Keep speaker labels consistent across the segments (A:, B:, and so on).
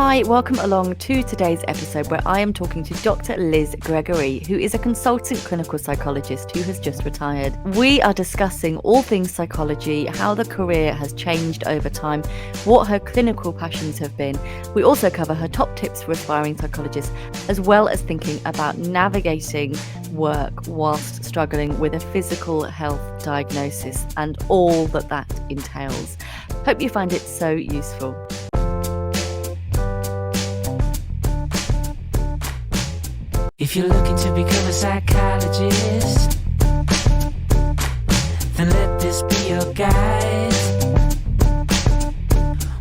A: Hi, welcome along to today's episode where I am talking to Dr. Liz Gregory, who is a consultant clinical psychologist who has just retired. We are discussing all things psychology, how the career has changed over time, what her clinical passions have been. We also cover her top tips for aspiring psychologists, as well as thinking about navigating work whilst struggling with a physical health diagnosis and all that entails. Hope you find it so useful.
B: If you're looking to become a psychologist, then let this be your guide.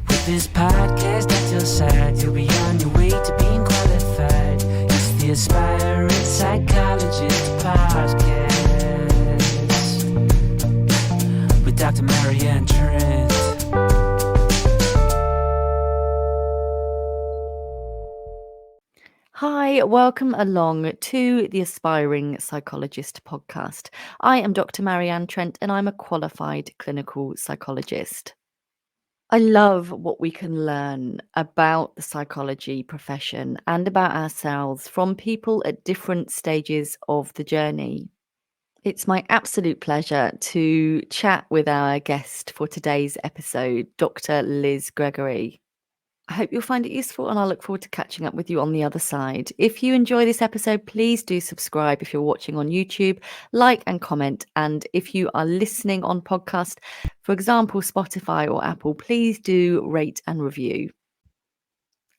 B: With this podcast at your side, you'll be on your way to being qualified. It's the Aspiring Psychologist podcast with Dr. Marianne Trent.
A: Hi, welcome along to the Aspiring Psychologist podcast. I am Dr. Marianne Trent and I'm a qualified clinical psychologist. I love what we can learn about the psychology profession and about ourselves from people at different stages of the journey. It's my absolute pleasure to chat with our guest for today's episode, Dr. Liz Gregory. I hope you'll find it useful and I look forward to catching up with you on the other side. If you enjoy this episode, please do subscribe if you're watching on YouTube, like and comment. And if you are listening on podcast, for example, Spotify or Apple, please do rate and review.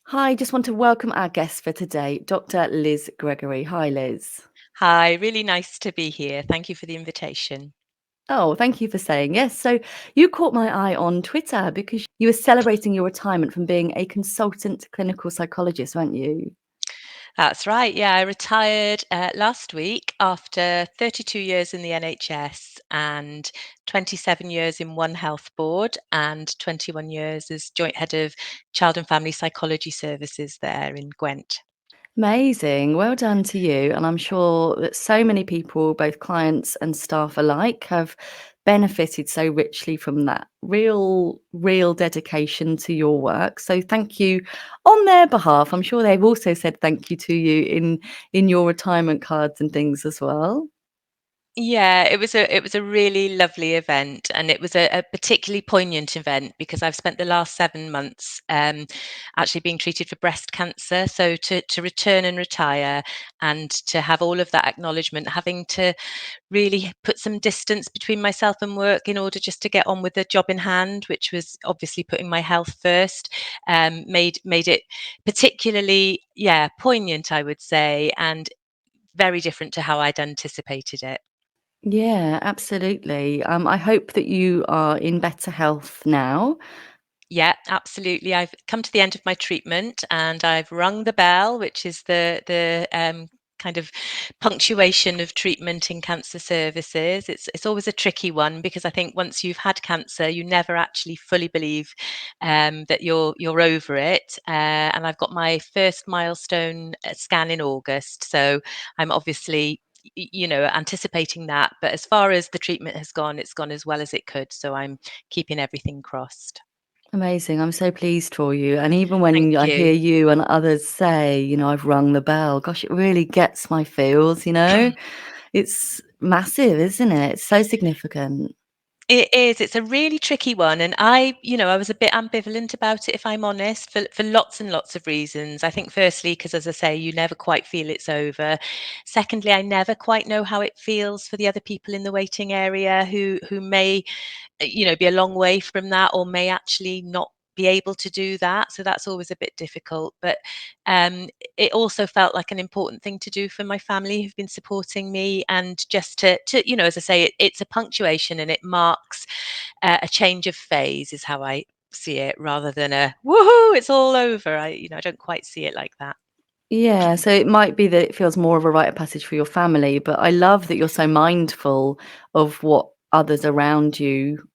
A: Hi, just want to welcome our guest for today, Dr. Liz Gregory. Hi, Liz.
C: Hi, really nice to be here. Thank you for the invitation.
A: Oh, thank you for saying yes. So you caught my eye on Twitter because you were celebrating your retirement from being a consultant clinical psychologist, weren't you?
C: That's right. Yeah, I retired last week after 32 years in the NHS and 27 years in One Health Board and 21 years as joint head of Child and Family Psychology Services there in Gwent.
A: Amazing. Well done to you. And I'm sure that so many people, both clients and staff alike, have benefited so richly from that real dedication to your work. So thank you on their behalf. I'm sure they've also said thank you to you in your retirement cards and things as well.
C: Yeah, it was a really lovely event, and it was a particularly poignant event because I've spent the last 7 months actually being treated for breast cancer. So to return and retire, and to have all of that acknowledgement, having to really put some distance between myself and work in order just to get on with the job in hand, which was obviously putting my health first, made it particularly poignant, I would say, and very different to how I'd anticipated it.
A: Yeah, absolutely. I hope that you are in better health now.
C: Yeah, absolutely. I've come to the end of my treatment and I've rung the bell, which is the kind of punctuation of treatment in cancer services. It's always a tricky one because I think once you've had cancer, you never actually fully believe that you're over it. And I've got my first milestone scan in August, so I'm obviously anticipating that. But as far as the treatment has gone, it's gone as well as it could. So I'm keeping everything crossed.
A: Amazing. I'm so pleased for you. And even
C: Thank
A: when I
C: you.
A: hear you and others say, I've rung the bell, gosh, it really gets my feels. It's massive, isn't it? It's so significant.
C: It is. It's a really tricky one, and I was a bit ambivalent about it, if I'm honest, for lots and lots of reasons. I think firstly, because as I say, you never quite feel it's over. Secondly, I never quite know how it feels for the other people in the waiting area who may be a long way from that or may actually not be able to do that, so that's always a bit difficult. But um it also felt like an important thing to do for my family who've been supporting me, and just to as I say, it's a punctuation and it marks a change of phase is how I see it, rather than a woohoo, it's all over. I don't quite see it like that.
A: Yeah, so it might be that it feels more of a rite of passage for your family, but I love that you're so mindful of what others around you,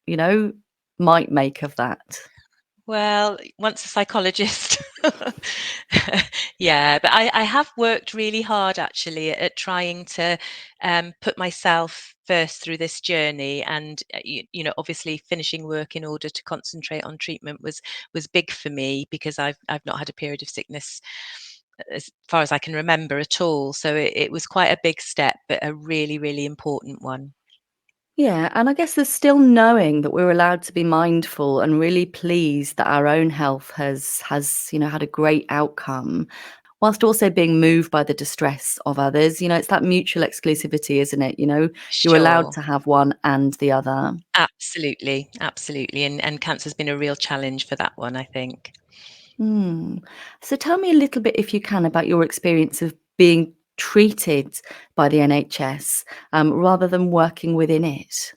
A: you know, might make of that.
C: Well, once a psychologist. Yeah, but I have worked really hard actually at trying to put myself first through this journey, and obviously finishing work in order to concentrate on treatment was big for me, because I've not had a period of sickness as far as I can remember at all. So it was quite a big step, but a really, really important one.
A: Yeah, and I guess there's still knowing that we're allowed to be mindful and really pleased that our own health has had a great outcome, whilst also being moved by the distress of others. It's that mutual exclusivity, isn't it? You're allowed
C: Sure.
A: to have one and the other.
C: Absolutely, absolutely. And cancer's been a real challenge for that one, I think.
A: Hmm. So tell me a little bit, if you can, about your experience of being treated by the NHS, rather than working within it.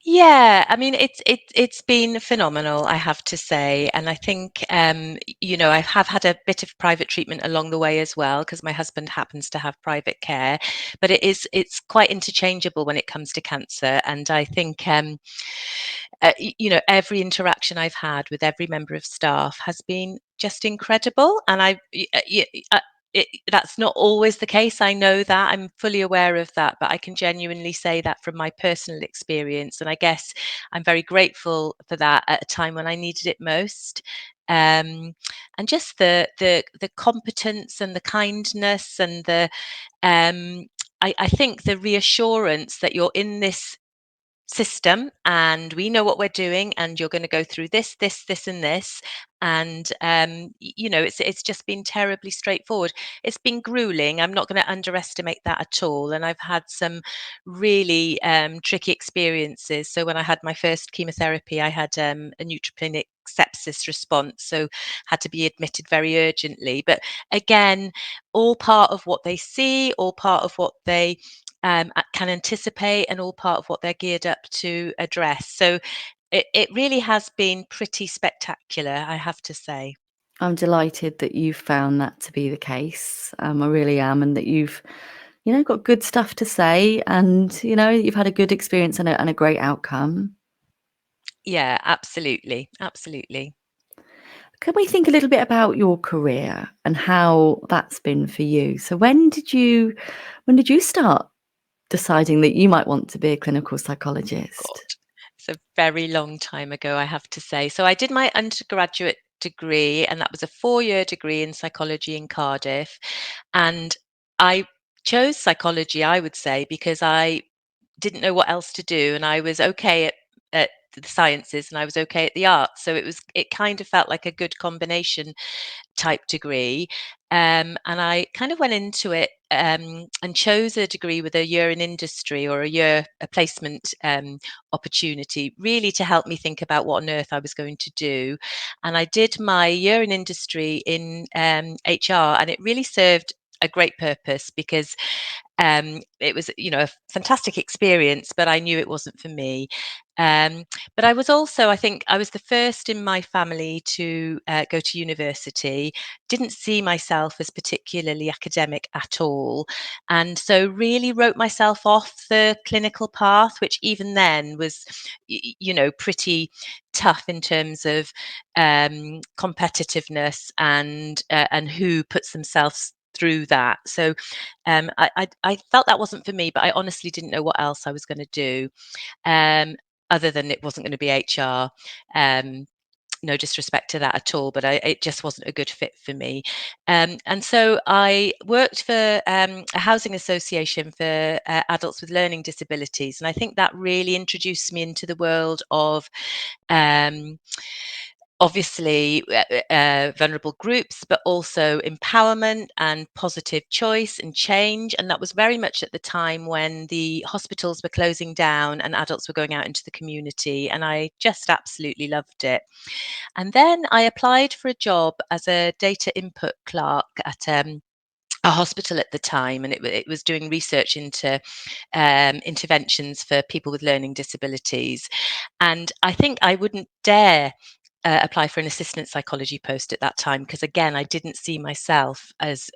C: Yeah, I mean, it's been phenomenal, I have to say. And I think, I have had a bit of private treatment along the way as well, because my husband happens to have private care. But it's quite interchangeable when it comes to cancer. And I think, every interaction I've had with every member of staff has been just incredible. And that's not always the case. I know that. I'm fully aware of that, but I can genuinely say that from my personal experience. And I guess I'm very grateful for that at a time when I needed it most. And just the competence and the kindness and um, I think the reassurance that you're in this system and we know what we're doing, and you're going to go through this and this. And it's just been terribly straightforward. It's been grueling, I'm not going to underestimate that at all, and I've had some really tricky experiences. So when I had my first chemotherapy, I had a neutropenic sepsis response, so had to be admitted very urgently. But again, all part of what they see, all part of what they can anticipate, and all part of what they're geared up to address. So it really has been pretty spectacular, I have to say.
A: I'm delighted that you've found that to be the case. I really am, and that you've got good stuff to say, and you've had a good experience and a great outcome.
C: Yeah, absolutely, absolutely.
A: Can we think a little bit about your career and how that's been for you? So when did you start deciding that you might want to be a clinical
C: God,
A: psychologist?
C: it's a very long time ago, I have to say. So I did my undergraduate degree, and that was a 4-year degree in psychology in Cardiff. And I chose psychology, I would say, because I didn't know what else to do, and I was okay at the sciences, and I was okay at the arts. So it kind of felt like a good combination type degree. And I kind of went into it and chose a degree with a year in industry, or a placement opportunity, really to help me think about what on earth I was going to do. And I did my year in industry in HR, and it really served a great purpose, because it was, a fantastic experience, but I knew it wasn't for me. But I was also, I think, I was the first in my family to go to university. Didn't see myself as particularly academic at all, and so really wrote myself off the clinical path, which even then was, pretty tough in terms of competitiveness and who puts themselves through that. So I felt that wasn't for me, but I honestly didn't know what else I was going to do, um, other than it wasn't going to be HR. Um, no disrespect to that at all, but it just wasn't a good fit for me. And so I worked for a housing association for adults with learning disabilities. And I think that really introduced me into the world of um, obviously vulnerable groups, but also empowerment and positive choice and change. And that was very much at the time when the hospitals were closing down and adults were going out into the community. And I just absolutely loved it. And then I applied for a job as a data input clerk at a hospital at the time, and it was doing research into interventions for people with learning disabilities. And I think I wouldn't dare apply for an assistant psychology post at that time, because again, I didn't see myself as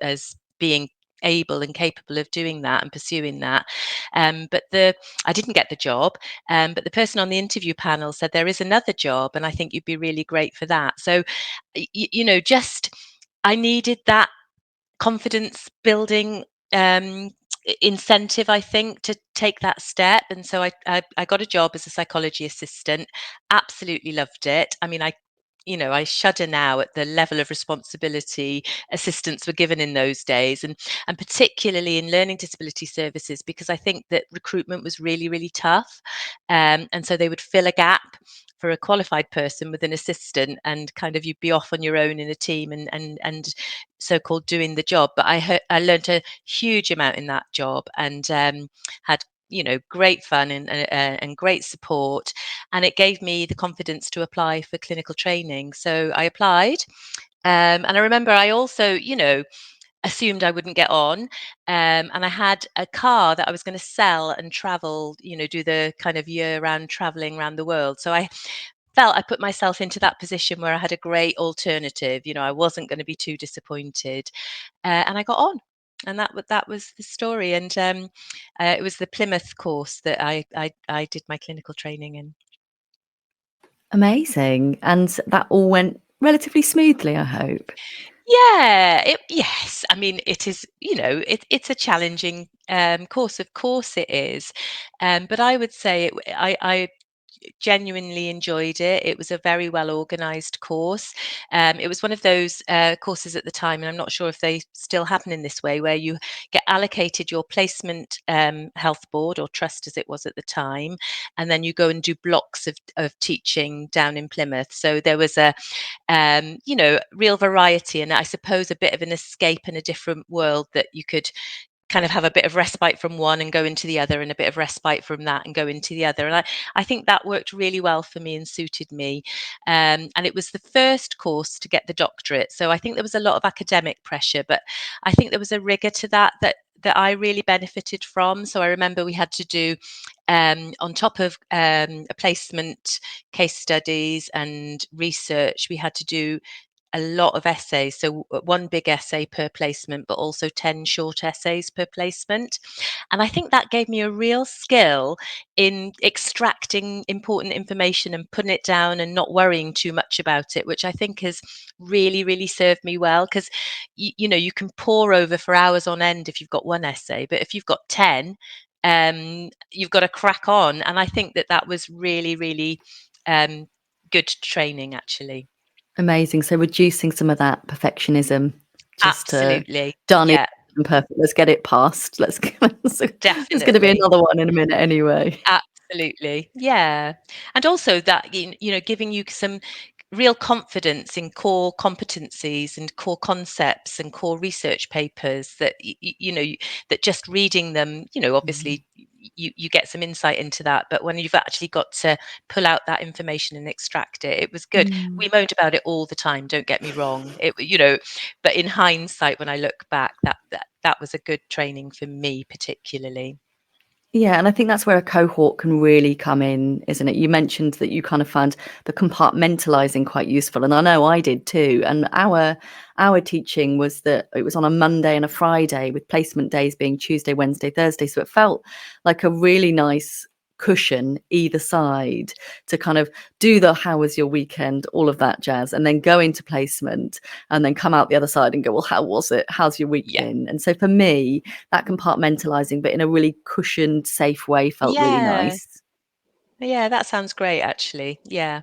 C: being able and capable of doing that and pursuing that. But I didn't get the job, but the person on the interview panel said there is another job, and I think you'd be really great for that. So, just I needed that confidence building incentive, I think, to take that step. And so I got a job as a psychology assistant. Absolutely loved it. I mean, I shudder now at the level of responsibility assistants were given in those days, and particularly in learning disability services, because I think that recruitment was really, really tough. And so they would fill a gap for a qualified person with an assistant, and kind of you'd be off on your own in a team and so-called doing the job. But I learned a huge amount in that job, and had great fun and great support, and it gave me the confidence to apply for clinical training. So I applied, and I remember I also assumed I wouldn't get on, and I had a car that I was going to sell and travel, do the kind of year-round traveling around the world. So I felt I put myself into that position where I had a great alternative. I wasn't going to be too disappointed, and I got on. And that was the story. And it was the Plymouth course that I did my clinical training in.
A: Amazing. And that all went relatively smoothly, I hope.
C: Yeah, yes. I mean, it is, it's a challenging course. Of course it is. But I would say I genuinely enjoyed it. It was a very well organised course. It was one of those courses at the time, and I'm not sure if they still happen in this way, where you get allocated your placement health board or trust, as it was at the time, and then you go and do blocks of teaching down in Plymouth. So there was a real variety, and I suppose a bit of an escape in a different world, that you could kind of have a bit of respite from one and go into the other, and a bit of respite from that and go into the other. And I think that worked really well for me and suited me. And it was the first course to get the doctorate. So I think there was a lot of academic pressure, but I think there was a rigor to that I really benefited from. So I remember we had to do, on top of a placement, case studies and research, we had to do a lot of essays. So one big essay per placement, but also 10 short essays per placement. And I think that gave me a real skill in extracting important information and putting it down and not worrying too much about it, which I think has really, really served me well. Because, you can pore over for hours on end if you've got one essay, but if you've got 10, you've got to crack on. And I think that was really, really good training, actually.
A: Amazing. So reducing some of that perfectionism, just
C: Absolutely.
A: done it
C: Yeah,
A: and perfect. Let's get it passed. There's going to be
C: definitely.
A: another one in a minute anyway.
C: Absolutely. Yeah. And also that, giving you some real confidence in core competencies and core concepts and core research papers, that, that just reading them,
A: Mm.
C: obviously you get some insight into that. But when you've actually got to pull out that information and extract it, it was good.
A: Mm.
C: We moaned about it all the time, don't get me wrong. But in hindsight, when I look back, that was a good training for me particularly.
A: Yeah, and I think that's where a cohort can really come in, isn't it? You mentioned that you kind of found the compartmentalizing quite useful, and I know I did too. And our teaching was that it was on a Monday and a Friday, with placement days being Tuesday, Wednesday, Thursday. So it felt like a really nice cushion either side to kind of do the how was your weekend, all of that jazz, and then go into placement and then come out the other side and go, well, how was it? How's your week
C: Yeah.
A: been? And so for me, that compartmentalizing, but in a really cushioned, safe way, felt really
C: Yeah.
A: nice.
C: Yeah, that sounds great, actually. Yeah.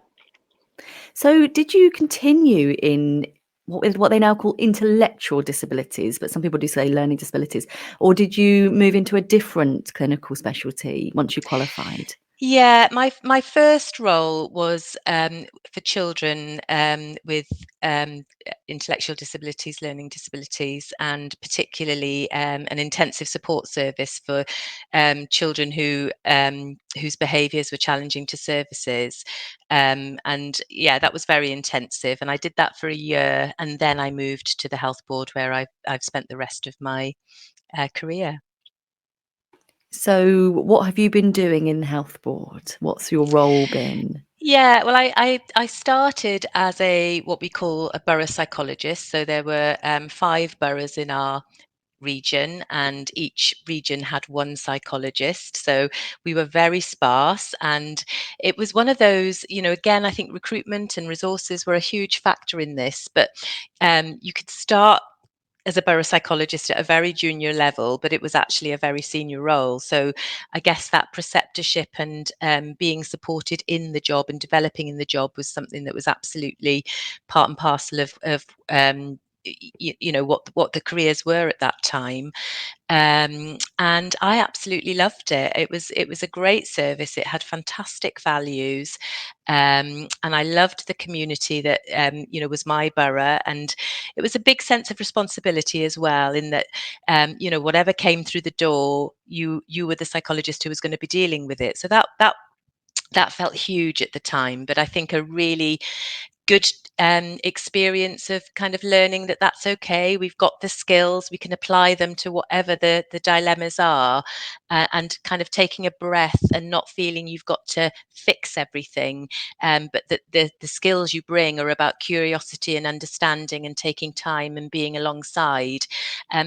A: So did you continue in what they now call intellectual disabilities, but some people do say learning disabilities, or did you move into a different clinical specialty once you qualified?
C: Yeah, my first role was for children with intellectual disabilities, learning disabilities, and particularly an intensive support service for children whose behaviours were challenging to services. And yeah, that was very intensive, and I did that for a year, and then I moved to the health board, where I've spent the rest of my career.
A: So what have you been doing in the health board? What's your role been?
C: Yeah, well, I started as what we call a borough psychologist. So there were 5 boroughs in our region, and each region had one psychologist. So we were very sparse, and it was one of those, again, I think recruitment and resources were a huge factor in this, but you could start as a borough psychologist at a very junior level, but it was actually a very senior role. So I guess that preceptorship and being supported in the job and developing in the job was something that was absolutely part and parcel of what the careers were at that time. And I absolutely loved it. It was a great service. It had fantastic values, and I loved the community that was my borough, and it was a big sense of responsibility as well. In that, whatever came through the door, you were the psychologist who was going to be dealing with it. So that felt huge at the time. But I think a really good experience of kind of learning that that's okay. We've got the skills, we can apply them to whatever the dilemmas are, and kind of taking a breath and not feeling you've got to fix everything, but that the skills you bring are about curiosity and understanding and taking time and being alongside.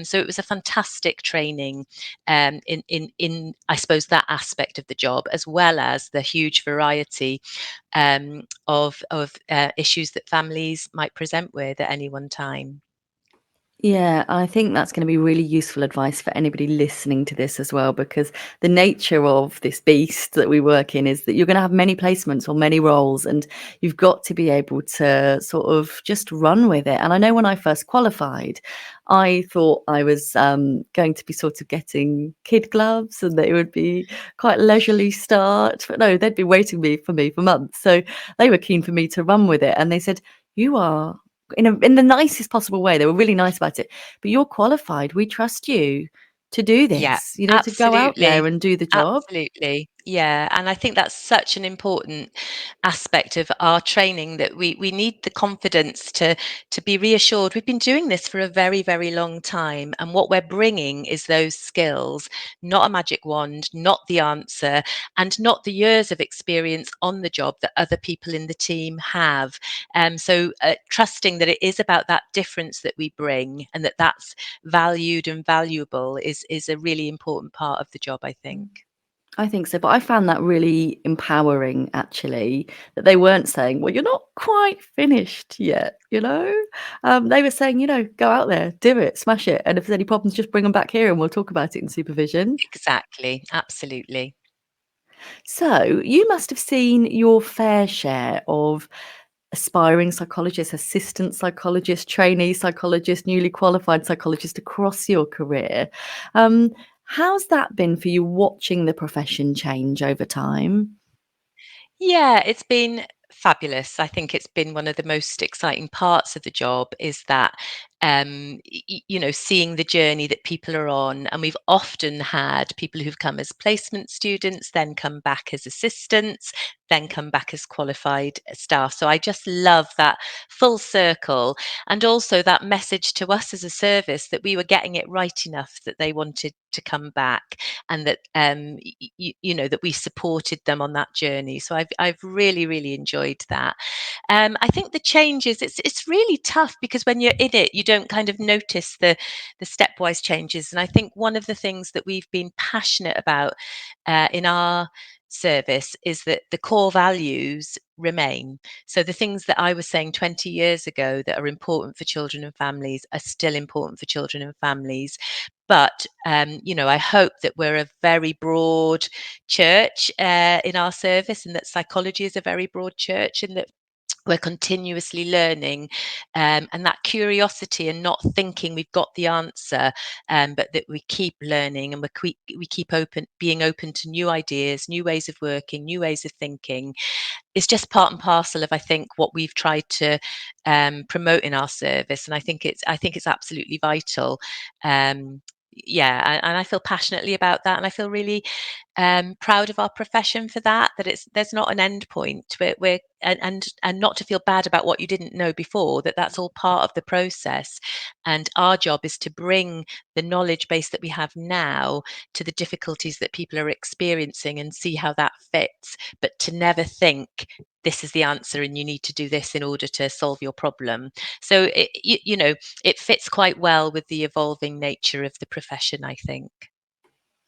C: So it was a fantastic training, in I suppose that aspect of the job, as well as the huge variety of issues that families might present with at any one time.
A: Yeah, I think that's going to be really useful advice for anybody listening to this as well, because the nature of this beast that we work in is that you're going to have many placements or many roles, and you've got to be able to sort of just run with it. And I know when I first qualified, I thought I was going to be sort of getting kid gloves and that it would be quite a leisurely start. But no, they'd been waiting for me for months. So they were keen for me to run with it. And they said, you are in the nicest possible way. They were really nice about it. But you're qualified. We trust you to do
C: Yeah,
A: this, to go out there
C: absolutely.
A: and do the job.
C: Absolutely. Yeah. And I think that's such an important aspect of our training, that we need the confidence to be reassured. We've been doing this for a very, very long time. And what we're bringing is those skills, not a magic wand, not the answer, and not the years of experience on the job that other people in the team have. So trusting that it is about that difference that we bring, and that's valued and valuable is a really important part of the job, I think.
A: I think so. But I found that really empowering, actually, that they weren't saying, well, you're not quite finished yet, They were saying, go out there, do it, smash it. And if there's any problems, just bring them back here and we'll talk about it in supervision.
C: Exactly, absolutely.
A: So you must have seen your fair share of aspiring psychologists, assistant psychologists, trainee psychologists, newly qualified psychologists across your career. How's that been for you, watching the profession change over time?
C: Yeah, it's been fabulous. I think it's been one of the most exciting parts of the job, is that seeing the journey that people are on. And we've often had people who've come as placement students, then come back as assistants, then come back as qualified staff. So I just love that full circle, and also that message to us as a service that we were getting it right enough that they wanted to come back, and that that we supported them on that journey. So I've really, really enjoyed that. I think the changes, it's really tough, because when you're in it, you don't kind of notice the stepwise changes. And I think one of the things that we've been passionate about in our service is that the core values remain. So the things that I was saying 20 years ago that are important for children and families are still important for children and families. But I hope that we're a very broad church in our service, and that psychology is a very broad church, and that we're continuously learning, and that curiosity, and not thinking we've got the answer, but that we keep learning, and we keep being open to new ideas, new ways of working, new ways of thinking. It's just part and parcel of, I think, what we've tried to promote in our service, and I think it's absolutely vital. Yeah, and I feel passionately about that, and I feel really proud of our profession for that. That there's not an end point. And not to feel bad about what you didn't know before. That's all part of the process, and our job is to bring the knowledge base that we have now to the difficulties that people are experiencing, and see how that fits. But to never think this is the answer and you need to do this in order to solve your problem. So it fits quite well with the evolving nature of the profession, I think.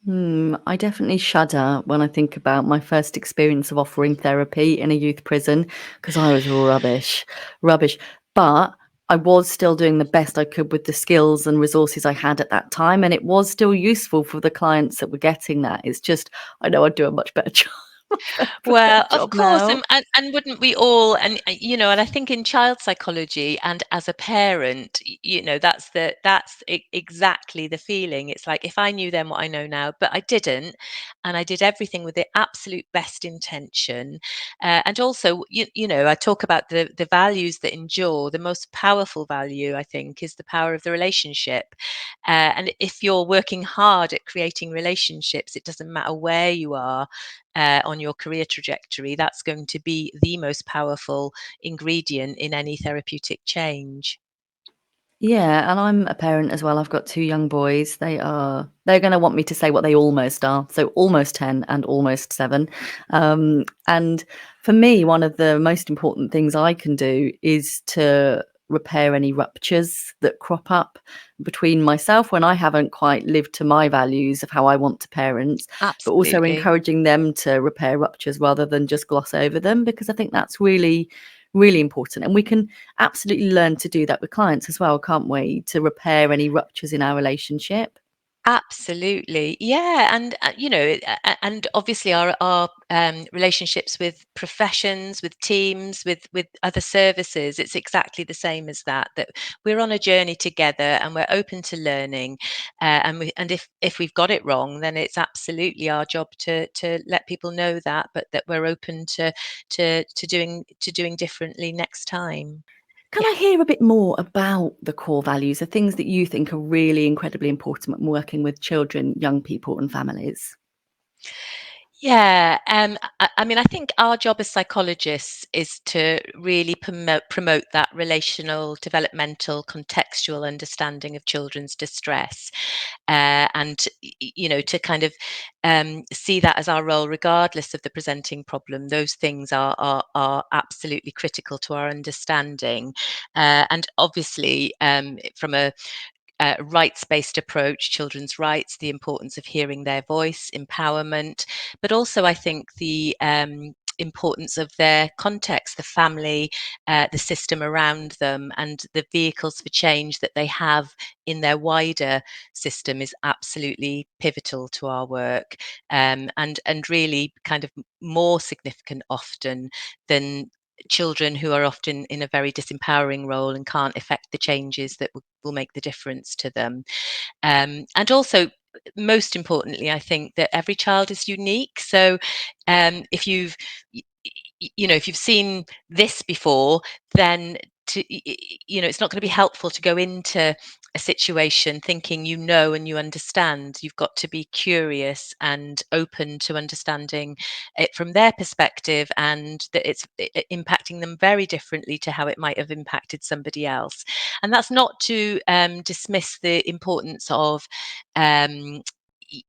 A: I definitely shudder when I think about my first experience of offering therapy in a youth prison, because I was rubbish, rubbish. But I was still doing the best I could with the skills and resources I had at that time, and it was still useful for the clients that were getting that. It's just I know I'd do a much better job, better
C: Well, of
A: job
C: course,
A: now.
C: and wouldn't we all? And and I think in child psychology and as a parent, that's exactly the feeling. It's like if I knew then what I know now, but I didn't, and I did everything with the absolute best intention. And also, I talk about the values that endure. The most powerful value, I think, is the power of the relationship. And if you're working hard at creating relationships, it doesn't matter where you are on your career trajectory, that's going to be the most powerful ingredient in any therapeutic change.
A: Yeah, and I'm a parent as well. I've got 2 young boys. They're gonna want me to say what they almost are, so almost 10 and almost 7. And for me, one of the most important things I can do is to repair any ruptures that crop up between myself when I haven't quite lived to my values of how I want to parent, but also
C: Absolutely.
A: encouraging them to repair ruptures rather than just gloss over them, because I think that's really, really important. And we can absolutely learn to do that with clients as well, can't we? To repair any ruptures in our relationship.
C: Absolutely. Yeah. And, and obviously our relationships with professions, with teams, with other services, it's exactly the same as that we're on a journey together and we're open to learning. And if we've got it wrong, then it's absolutely our job to let people know that, but that we're open to doing differently next time.
A: Can
C: Yeah.
A: I hear a bit more about the core values, the things that you think are really incredibly important when working with children, young people, and families?
C: Yeah, I mean, I think our job as psychologists is to really promote that relational, developmental, contextual understanding of children's distress, and to kind of see that as our role, regardless of the presenting problem. Those things are absolutely critical to our understanding, and obviously, from a rights-based approach, children's rights, the importance of hearing their voice, empowerment, but also I think the importance of their context, the family, the system around them, and the vehicles for change that they have in their wider system is absolutely pivotal to our work, and really kind of more significant often than children who are often in a very disempowering role and can't affect the changes that will make the difference to them. And also, most importantly, I think that every child is unique. So if you've if you've seen this before, then it's not going to be helpful to go into a situation thinking and you understand. You've got to be curious and open to understanding it from their perspective, and that it's impacting them very differently to how it might have impacted somebody else. And that's not to dismiss the importance of um,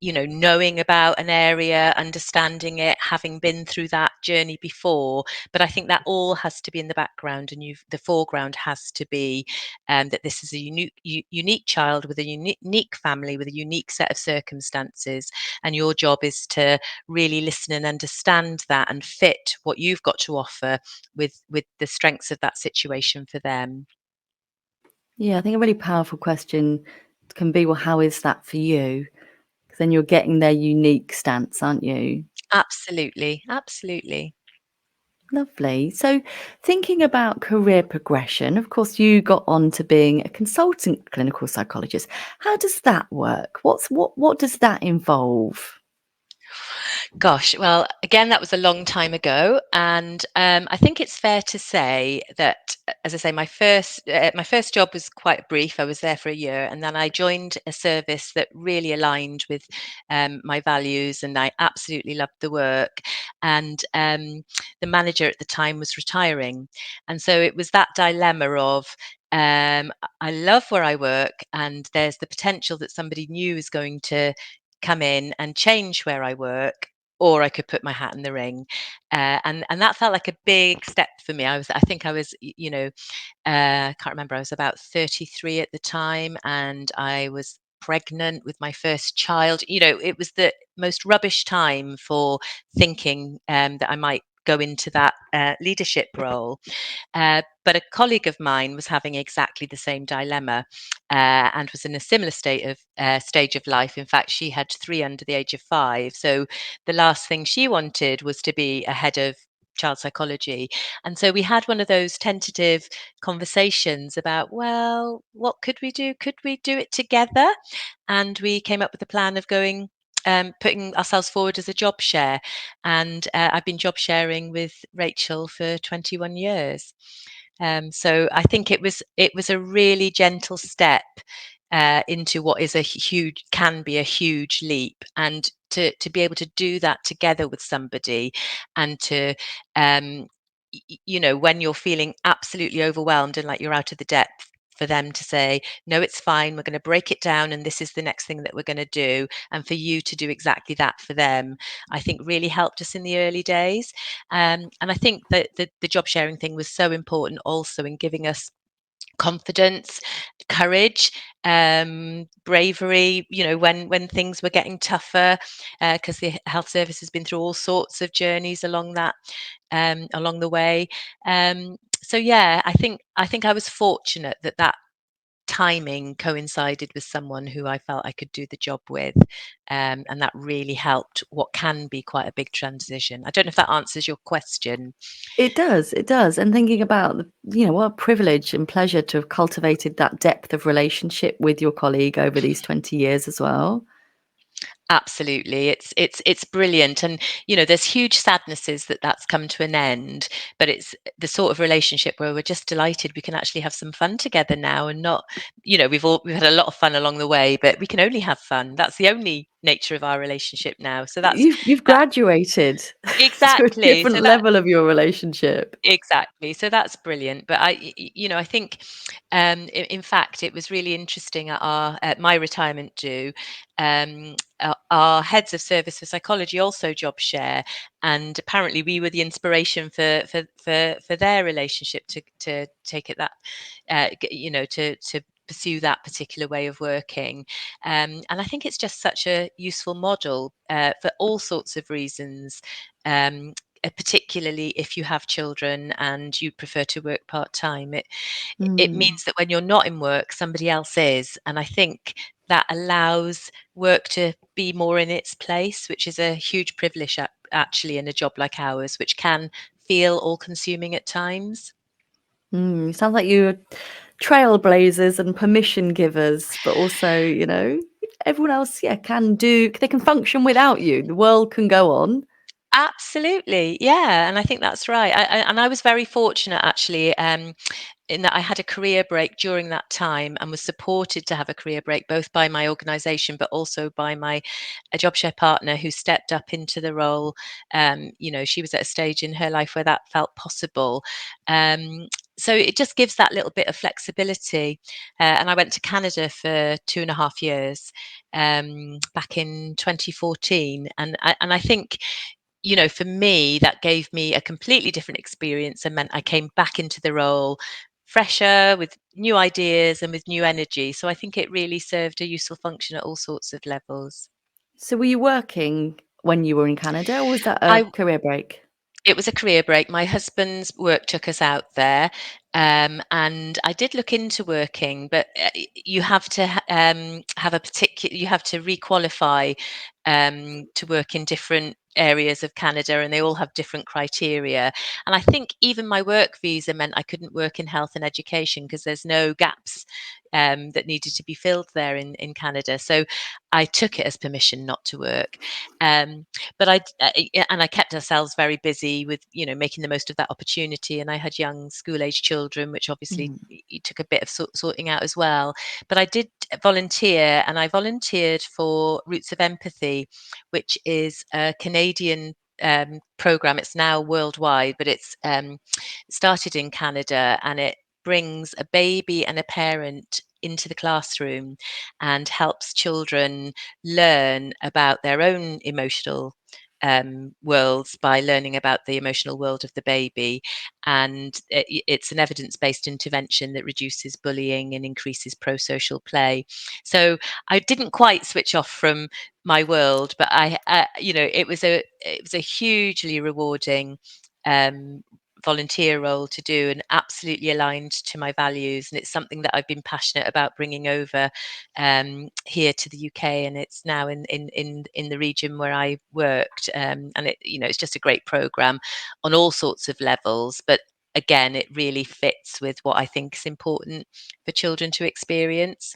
C: knowing about an area, understanding it, having been through that journey before. But I think that all has to be in the background, and the foreground has to be that this is a unique child with a unique family with a unique set of circumstances, and your job is to really listen and understand that and fit what you've got to offer with the strengths of that situation for them.
A: Yeah, I think a really powerful question can be, well, how is that for you? Because then you're getting their unique stance, aren't you?
C: Absolutely, absolutely.
A: Lovely. So, thinking about career progression, of course, you got on to being a consultant clinical psychologist. How does that work? What does that involve?
C: Gosh, well, again, that was a long time ago, and I think it's fair to say that, as I say, my first job was quite brief. I was there for a year, and then I joined a service that really aligned with my values, and I absolutely loved the work. And the manager at the time was retiring, and so it was that dilemma of I love where I work, and there's the potential that somebody new is going to come in and change where I work, or I could put my hat in the ring. And that felt like a big step for me. I think I was, can't remember, I was about 33 at the time, and I was pregnant with my first child. It was the most rubbish time for thinking that I might go into that leadership role. But a colleague of mine was having exactly the same dilemma, and was in a similar stage of life. In fact, she had three under the age of 5. So the last thing she wanted was to be a head of child psychology. And so we had one of those tentative conversations about, well, what could we do? Could we do it together? And we came up with the plan of putting ourselves forward as a job share. And I've been job sharing with Rachel for 21 years. So I think it was a really gentle step into what is can be a huge leap, and to be able to do that together with somebody, and to when you're feeling absolutely overwhelmed and like you're out of the depth, for them to say, no, it's fine, we're going to break it down, and this is the next thing that we're going to do, and for you to do exactly that for them, I think really helped us in the early days. And I think that the job sharing thing was so important also in giving us confidence, courage, bravery, when things were getting tougher, because the health service has been through all sorts of journeys along the way. So yeah, I think I was fortunate that timing coincided with someone who I felt I could do the job with, and that really helped what can be quite a big transition. I don't know if that answers your question.
A: It does, it does. And thinking about what a privilege and pleasure to have cultivated that depth of relationship with your colleague over these 20 years as well.
C: Absolutely. It's brilliant. And there's huge sadnesses that's come to an end, but it's the sort of relationship where we're just delighted we can actually have some fun together now, and not, we've had a lot of fun along the way, but we can only have fun. That's the only nature of our relationship now. So
A: You've
C: that
A: graduated to a
C: exactly.
A: different level of your relationship.
C: Exactly. So that's brilliant. But I think, in fact, it was really interesting at my retirement do. Our heads of service for psychology also job share, and apparently we were the inspiration for their relationship to take it that, to pursue that particular way of working. And I think it's just such a useful model for all sorts of reasons. Particularly if you have children and you prefer to work part-time, it
A: Mm.
C: means that when you're not in work, somebody else is, and I think that allows work to be more in its place, which is a huge privilege actually in a job like ours, which can feel all-consuming at times.
A: Sounds like you're trailblazers and permission givers, but also, everyone else, yeah, they can function without you. The world can go on.
C: Absolutely, yeah, and I think that's right. I was very fortunate actually, in that I had a career break during that time, and was supported to have a career break both by my organisation, but also by my a job share partner who stepped up into the role. She was at a stage in her life where that felt possible. So it just gives that little bit of flexibility. And I went to Canada for 2.5 years, back in 2014, and I think, for me, that gave me a completely different experience and meant I came back into the role fresher, with new ideas and with new energy. So I think it really served a useful function at all sorts of levels.
A: So were you working when you were in Canada, or was that a
C: I
A: career break?
C: It was a career break. My husband's work took us out there, and I did look into working, but you have to have a particular. You have to requalify to work in different areas of Canada, and they all have different criteria. And I think even my work visa meant I couldn't work in health and education because there's no gaps that needed to be filled there in Canada. So I took it as permission not to work. Um, but I kept ourselves very busy with making the most of that opportunity, and I had young school age children, which obviously
A: Mm.
C: it took a bit of sorting out as well. But I did volunteer, and I volunteered for Roots of Empathy, which is a Canadian program. It's now worldwide, but it's started in Canada, and it brings a baby and a parent into the classroom and helps children learn about their own emotional worlds by learning about the emotional world of the baby. And it's an evidence-based intervention that reduces bullying and increases pro-social play. So I didn't quite switch off from my world, but it was a hugely rewarding volunteer role to do, and absolutely aligned to my values. And it's something that I've been passionate about bringing over here to the UK, and it's now in the region where I worked. And it's just a great program on all sorts of levels. But again, it really fits with what I think is important for children to experience.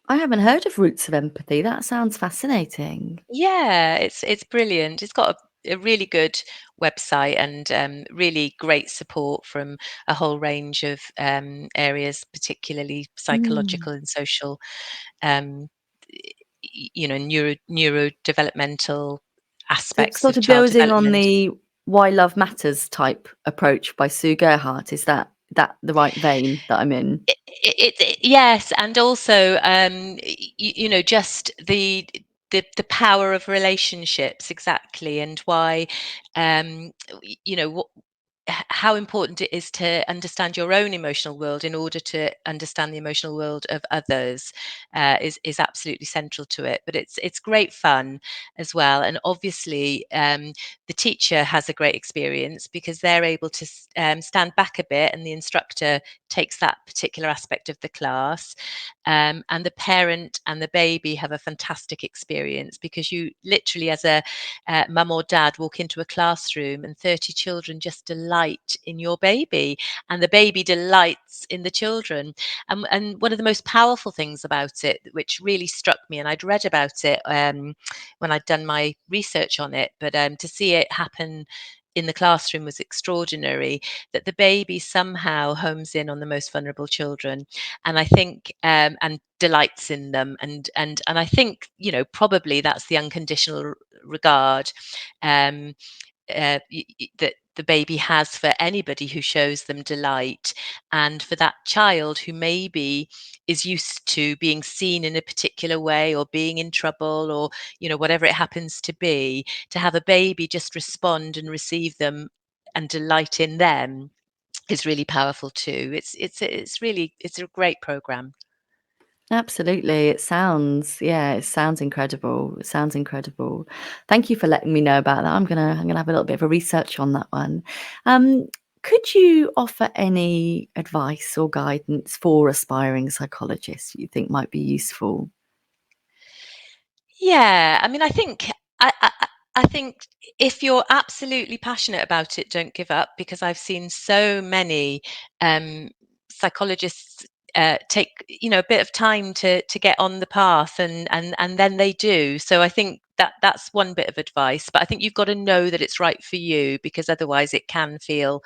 A: I haven't heard of Roots of Empathy. That sounds fascinating.
C: Yeah, it's brilliant. It's got a really good website, and really great support from a whole range of areas, particularly
A: Mm.
C: psychological and social, um, neurodevelopmental
A: So it's
C: aspects
A: sort
C: of
A: of
C: child
A: building on
C: development.
A: the Why Love Matters type approach by Sue Gerhardt. Is that the right vein that I'm in?
C: Yes, and also just the power of relationships, exactly, and why um, what how important it is to understand your own emotional world in order to understand the emotional world of others, is absolutely central to it. But it's great fun as well, and obviously the teacher has a great experience because they're able to stand back a bit, and the instructor takes that particular aspect of the class, and the parent and the baby have a fantastic experience because you literally, as a mum or dad, walk into a classroom and 30 children just delight in your baby, and the baby delights in the children. And one of the most powerful things about it, which really struck me, and I'd read about it when I'd done my research on it, but to see it happen in the classroom was extraordinary, that the baby somehow homes in on the most vulnerable children, and I think and delights in them, and I think probably that's the unconditional regard um, that the baby has for anybody who shows them delight. And for that child who maybe is used to being seen in a particular way, or being in trouble, or whatever it happens to be, to have a baby just respond and receive them and delight in them is really powerful too. It's a great program.
A: Absolutely. It sounds incredible. It sounds incredible. Thank you for letting me know about that. I'm gonna have a little bit of a research on that one. Um, could you offer any advice or guidance for aspiring psychologists you think might be useful?
C: Yeah, I mean, I think if you're absolutely passionate about it, don't give up, because I've seen so many um, psychologists take a bit of time to get on the path, and then they do. So I think that's one bit of advice. But I think you've got to know that it's right for you, because otherwise it can feel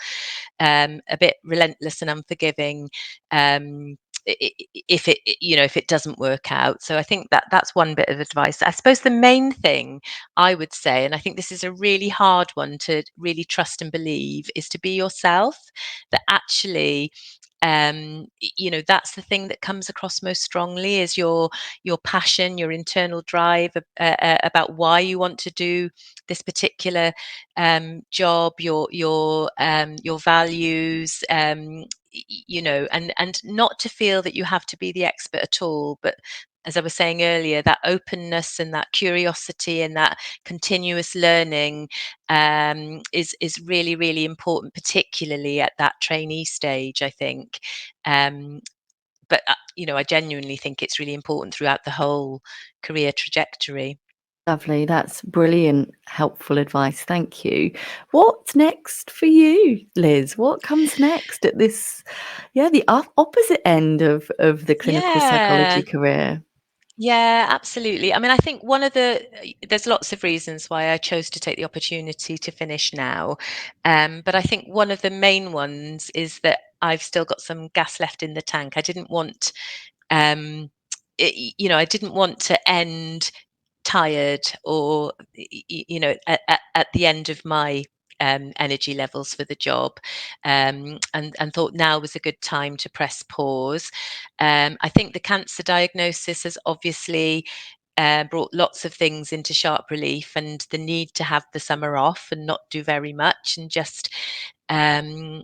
C: a bit relentless and unforgiving. Um, if it doesn't work out. So I think that's one bit of advice. I suppose the main thing I would say, and I think this is a really hard one to really trust and believe, is to be yourself. That actually that's the thing that comes across most strongly, is your passion, your internal drive about why you want to do this particular job, your values, and not to feel that you have to be the expert at all, but as I was saying earlier, that openness and that curiosity and that continuous learning is really, really important, particularly at that trainee stage, I think. Um, but I genuinely think it's really important throughout the whole career trajectory.
A: Lovely. That's brilliant, helpful advice. Thank you. What's next for you, Liz? What comes next at this, yeah, the opposite end of the clinical
C: Yeah.
A: psychology career?
C: Yeah, absolutely. I mean, I think there's lots of reasons why I chose to take the opportunity to finish now. But I think one of the main ones is that I've still got some gas left in the tank. Um, I didn't want to end tired, or at the end of my energy levels for the job, and thought now was a good time to press pause. I think the cancer diagnosis has obviously brought lots of things into sharp relief, and the need to have the summer off and not do very much and just um,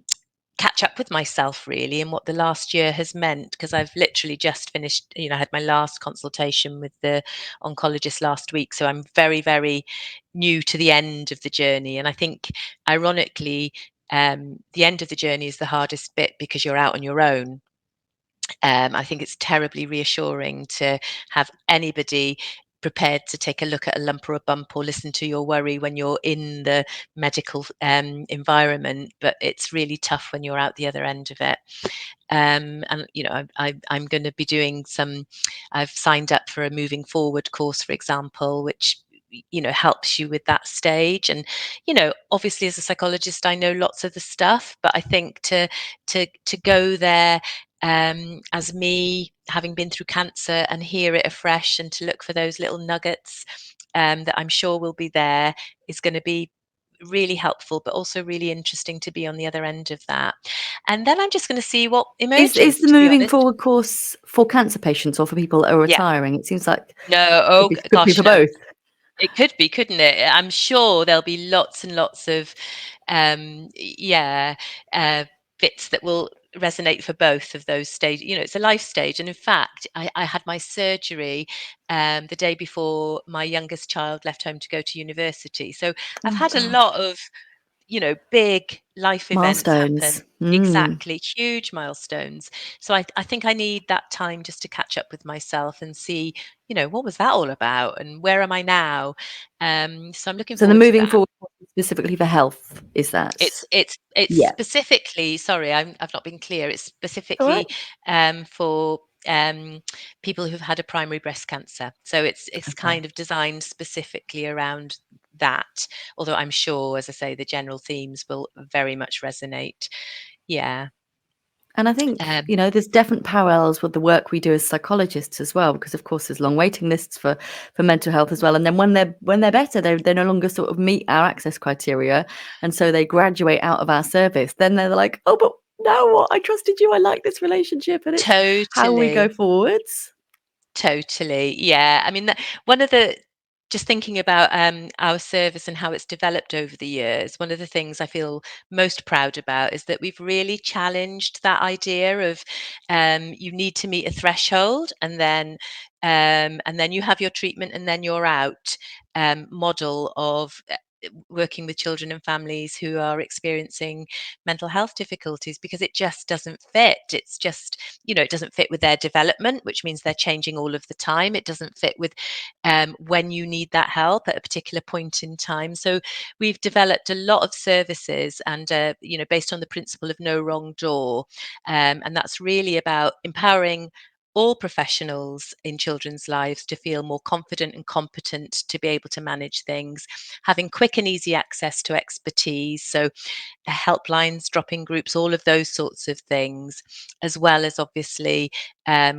C: catch up with myself really and what the last year has meant, because I've literally just finished, I had my last consultation with the oncologist last week, so I'm very, very new to the end of the journey. And I think ironically, the end of the journey is the hardest bit because you're out on your own. I think it's terribly reassuring to have anybody prepared to take a look at a lump or a bump or listen to your worry when you're in the medical environment, but it's really tough when you're out the other end of it. And I'm going to be doing some. I've signed up for a moving forward course, for example, which helps you with that stage. And obviously as a psychologist I know lots of the stuff, but I think to go there as me, having been through cancer, and hear it afresh and to look for those little nuggets that I'm sure will be there, is going to be really helpful, but also really interesting to be on the other end of that. And then I'm just going to see what
A: Is
C: emerges,
A: the
C: to be
A: moving
C: honest.
A: forward course for cancer patients or for people that are
C: Yeah.
A: retiring? It seems like
C: No,
A: could be
C: gosh,
A: for
C: no.
A: both.
C: It could be, couldn't it? I'm sure there'll be lots and lots of, yeah, bits that will resonate for both of those stages. It's a life stage. And in fact, I had my surgery the day before my youngest child left home to go to university. So I've
A: Oh
C: had a
A: gosh.
C: lot of big life events happen.
A: Milestones. Mm.
C: Exactly, huge milestones. So I think I need that time just to catch up with myself and see, what was that all about and where am I now? So I'm looking
A: So the
C: forward to
A: moving
C: that.
A: forward specifically for health, is that?
C: It's
A: Yeah.
C: specifically, sorry, I've not been clear. It's
A: All right.
C: specifically for people who've had a primary breast cancer. So it's
A: Okay.
C: kind of designed specifically around that. Although I'm sure, as I say, the general themes will very much resonate. Yeah.
A: And I think,
C: Um,
A: there's definite parallels with the work we do as psychologists as well, because of course there's long waiting lists for mental health as well. And then when they're better, they no longer sort of meet our access criteria, and so they graduate out of our service. Then they're like, oh, but now what? I trusted you. I like this relationship, and it's how we go
C: Totally.
A: forwards.
C: Totally. Yeah. I mean, one of the just thinking about our service and how it's developed over the years, one of the things I feel most proud about is that we've really challenged that idea of you need to meet a threshold and then you have your treatment and then you're out model of working with children and families who are experiencing mental health difficulties, because it just doesn't fit. It's just, it doesn't fit with their development, which means they're changing all of the time. It doesn't fit with when you need that help at a particular point in time. So we've developed a lot of services and, based on the principle of no wrong door. And that's really about empowering all professionals in children's lives to feel more confident and competent to be able to manage things, having quick and easy access to expertise. So helplines, drop-in groups, all of those sorts of things, as well as obviously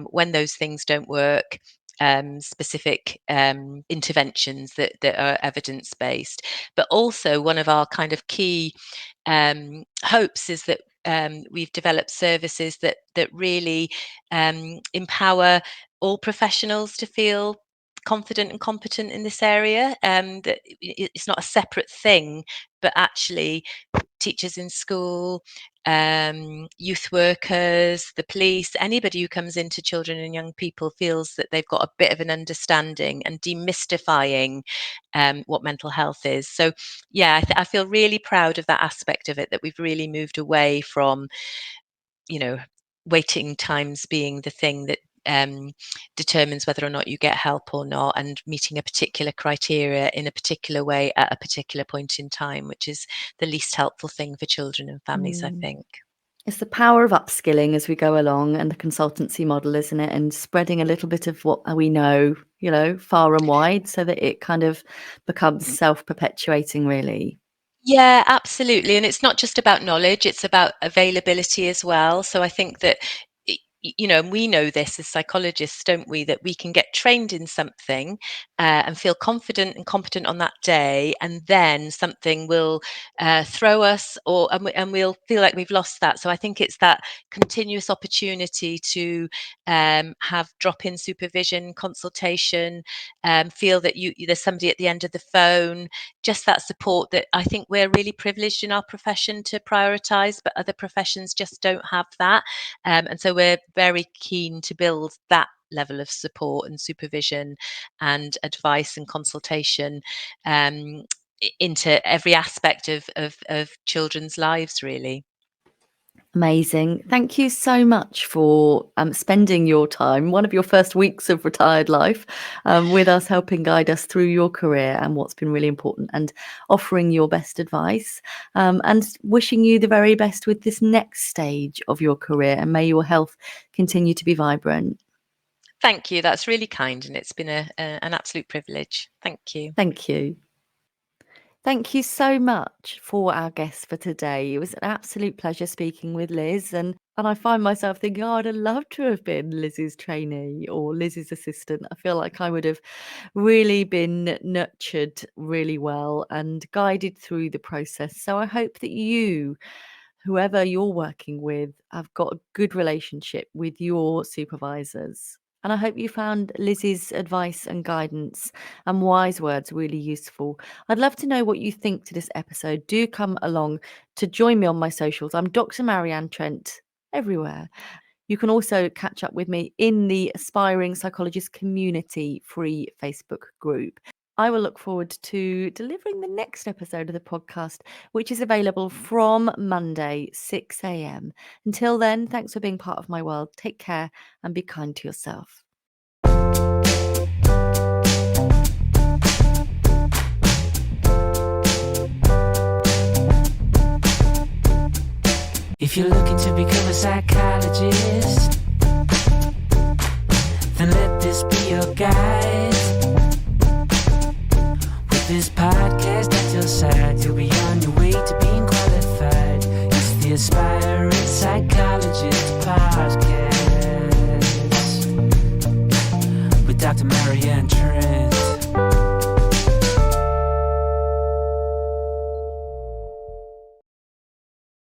C: when those things don't work, specific interventions that are evidence-based. But also one of our kind of key hopes is that we've developed services that really empower all professionals to feel confident and competent in this area. That it's not a separate thing, but actually teachers in school, youth workers, the police, anybody who comes into children and young people feels that they've got a bit of an understanding and demystifying what mental health is. So, yeah, I feel really proud of that aspect of it, that we've really moved away from, you know, waiting times being the thing that determines whether or not you get help or not, and meeting a particular criteria in a particular way at a particular point in time, which is the least helpful thing for children and families, I
A: Mm.
C: think.
A: It's the power of upskilling as we go along, and the consultancy model, isn't it? And spreading a little bit of what we know, far and wide, so that it kind of becomes self-perpetuating, really.
C: Yeah, absolutely. And it's not just about knowledge, it's about availability as well. So I think that, and we know this as psychologists, don't we, that we can get trained in something and feel confident and competent on that day, and then something will throw us, and we'll feel like we've lost that. So I think it's that continuous opportunity to have drop-in supervision, consultation, feel that there's somebody at the end of the phone, just that support that I think we're really privileged in our profession to prioritise, but other professions just don't have that. And so we're very keen to build that level of support and supervision and advice and consultation into every aspect of children's lives, really.
A: Amazing. Thank you so much for spending your time, one of your first weeks of retired life, with us, helping guide us through your career and what's been really important, and offering your best advice, and wishing you the very best with this next stage of your career. And may your health continue to be vibrant.
C: Thank you. That's really kind, and it's been an absolute privilege. Thank you.
A: Thank you. Thank you so much for our guest for today. It was an absolute pleasure speaking with Liz, and I find myself thinking, oh, I'd have loved to have been Liz's trainee or Liz's assistant. I feel like I would have really been nurtured really well and guided through the process. So I hope that you, whoever you're working with, have got a good relationship with your supervisors. And I hope you found Liz's advice and guidance and wise words really useful. I'd love to know what you think to this episode. Do come along to join me on my socials. I'm Dr. Marianne Trent everywhere. You can also catch up with me in the Aspiring Psychologist Community free Facebook group. I will look forward to delivering the next episode of the podcast, which is available from Monday, 6 a.m. Until then, thanks for being part of my world. Take care and be kind to yourself.
B: If you're looking to become a psychologist, then let this be your guide. With this podcast at your side, you'll be on your way to being qualified. It's the Aspiring Psychologist podcast with Dr. Marianne Trent.